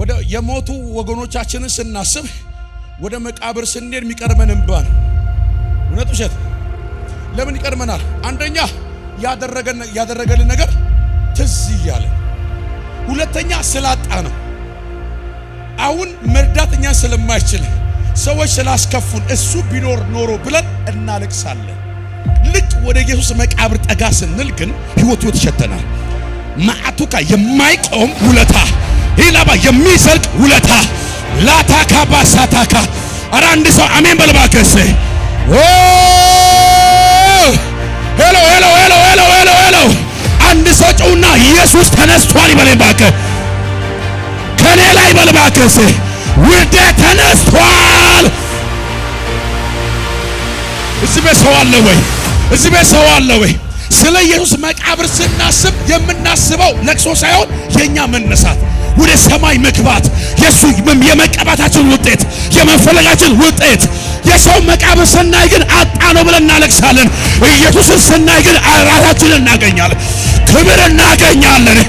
ወደ የሞቱ ወገኖቻችንን ስናስብ ወደ መቃብር ስንሄድ የሚቀርመን እንባ ነው። እውነት ውሸት? ለምን ይቀርመናል? አንደኛ ያደረገልን ነገር ትዝ ይያለ፣ ሁለተኛ ስላጣ ነው። አሁን መርዳት እኛን ስለማይችል ሰዎች ስላስከፉን እሱ ቢኖር ኖሮ ብለን እናለቅሳለን። ልክ ወደ ኢየሱስ መቃብር ጠጋ ስንል ግን ህይወቱ ይሸተናል። ማዕቱካ የማይቆም ውለታ፣ ሂላባ የሚዘልቅ ውለታ ላታካ ባሳታካ። ኧረ አንድ ሰው አሜን በልባከስ። ሄሎ ሄሎ ሄሎ ሄሎ ሄሎ ሄሎ። አንድ ሰው ጮውና ኢየሱስ ተነስቷል ይበለኝ ባከ። ከኔ ላይ በልባከስ ውርደት ተነስቷል። እዚህ ቤት ሰው አለ ወይ? እዚህ ቤት ሰው አለ ወይ? ስለ ኢየሱስ መቃብር ስናስብ የምናስበው ለቅሶ ሳይሆን የኛ መነሳት፣ ወደ ሰማይ መግባት፣ የሱ የመቀባታችን ውጤት፣ የመፈለጋችን ውጤት። የሰው መቃብር ስናይ ግን አጣ ነው ብለን እናለቅሳለን። ኢየሱስን ስናይ ግን ራሳችንን እናገኛለን፣ ክብር እናገኛለን፣